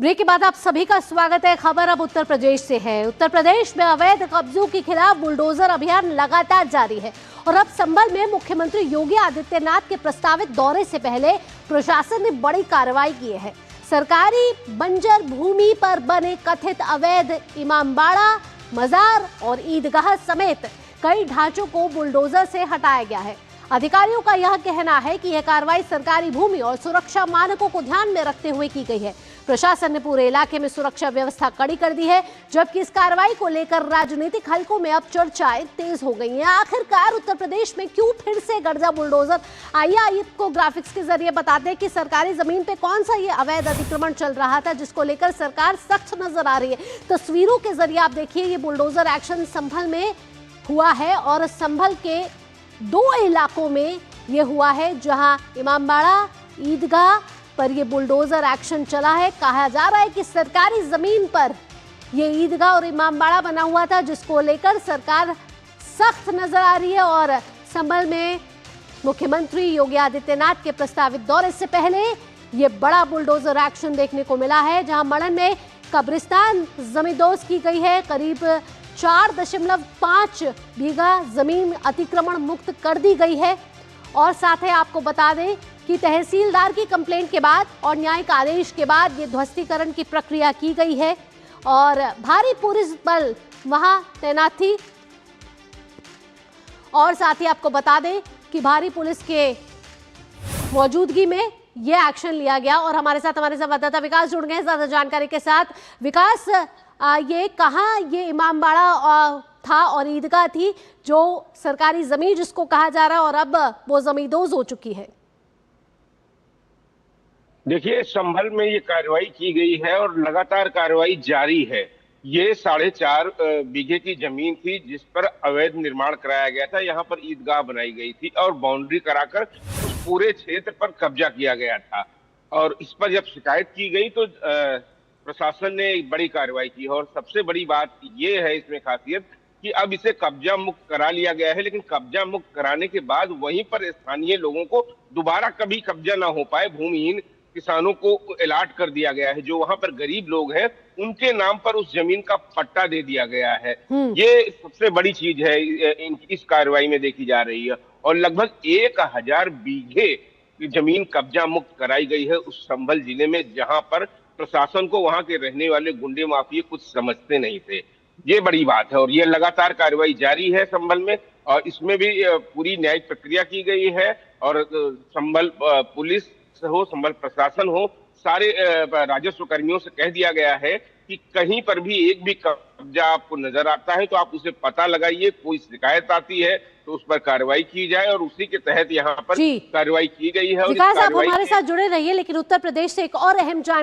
Break के बाद आप सभी का स्वागत है। खबर अब उत्तर प्रदेश से है। उत्तर प्रदेश में अवैध कब्जों के खिलाफ बुलडोजर अभियान लगातार जारी है और अब संभल में मुख्यमंत्री योगी आदित्यनाथ के प्रस्तावित दौरे से पहले प्रशासन ने बड़ी कार्रवाई की है। सरकारी बंजर भूमि पर बने कथित अवैध इमामबाड़ा, मजार और ईदगाह समेत कई ढांचों को बुलडोजर से हटाया गया है। अधिकारियों का यह कहना है कि यह कार्रवाई सरकारी भूमि और सुरक्षा मानकों को ध्यान में रखते हुए की गई है। प्रशासन ने पूरे इलाके में सुरक्षा व्यवस्था कड़ी कर दी है, जबकि इस कार्रवाई को लेकर राजनीतिक हलकों में अब चर्चाएं तेज हो गई हैं। आखिरकार उत्तर प्रदेश में क्यों फिर से गर्जा बुलडोजर? आइए आपको ग्राफिक्स के जरिए बताते हैं कि सरकारी जमीन पे कौन सा ये अवैध अतिक्रमण चल रहा था, जिसको लेकर सरकार सख्त नजर आ रही है। तस्वीरों के जरिए आप देखिए, ये बुलडोजर एक्शन संभल में हुआ है और संभल के दो इलाकों में ये हुआ है, जहां इमामबाड़ा, ईदगाह पर ये बुलडोजर एक्शन चला है। कहा जा रहा है कि सरकारी जमीन पर ये ईदगाह और इमामबाड़ा बना हुआ था, जिसको लेकर सरकार सख्त नजर आ रही है। और संभल में मुख्यमंत्री योगी आदित्यनाथ के प्रस्तावित दौरे से पहले ये बड़ा बुलडोजर एक्शन देखने को मिला है, जहां मड़न में कब्रिस्तान जमींदोज की गई है। करीब 4.5 बीघा जमीन अतिक्रमण मुक्त कर दी गई है। और साथ ही आपको बता दें कि तहसीलदार की कंप्लेंट के बाद और न्यायिक आदेश के बाद ये ध्वस्तीकरण की प्रक्रिया की गई है और भारी पुलिस बल वहां तैनात थी। और साथ ही आपको बता दें कि भारी पुलिस के मौजूदगी में ये एक्शन लिया गया। और हमारे संवाददाता विकास जुड़ गए हैं ज्यादा जानकारी के साथ। विकास, ये कहाँ ये इमामबाड़ा था और ईदगाह थी, जो सरकारी जमीन जिसको कहा जा रहा है, और अब वो जमींदोज हो चुकी है? देखिए, संभल में ये कार्रवाई की गई है और लगातार कार्रवाई जारी है। ये 4.5 बीघे की जमीन थी जिस पर अवैध निर्माण कराया गया था। यहाँ पर ईदगाह बनाई गई थी और बाउंड्री कराकर उस पूरे क्षेत्र पर कब्जा किया गया था। और इस पर जब शिकायत की गई तो प्रशासन ने एक बड़ी कार्रवाई की। और सबसे बड़ी बात ये है इसमें खासियत कि अब इसे कब्जा मुक्त करा लिया गया है, लेकिन कब्जा मुक्त कराने के बाद वहीं पर स्थानीय लोगों को दोबारा कभी कब्जा ना हो पाए, भूमिहीन किसानों को अलॉट कर दिया गया है। जो वहां पर गरीब लोग हैं उनके नाम पर उस जमीन का पट्टा दे दिया गया है। ये सबसे बड़ी चीज है इस कार्रवाई में देखी जा रही है। और लगभग 1000 बीघे जमीन कब्जा मुक्त कराई गई है उस संभल जिले में, जहां पर प्रशासन को वहां के रहने वाले गुंडे माफिया कुछ समझते नहीं थे। ये बड़ी बात है और ये लगातार कार्रवाई जारी है संभल में। और इसमें भी पूरी न्यायिक प्रक्रिया की गई है और संभल पुलिस हो, संभल प्रशासन हो, सारे राजस्व कर्मियों से कह दिया गया है कि कहीं पर भी एक भी कब्जा आपको नजर आता है तो आप उसे पता लगाइए। कोई शिकायत आती है तो उस पर कार्रवाई की जाए और उसी के तहत यहाँ पर कार्रवाई की गई है। विकास, आप हमारे साथ जुड़े रहिए, लेकिन उत्तर प्रदेश से एक और अहम जानकारी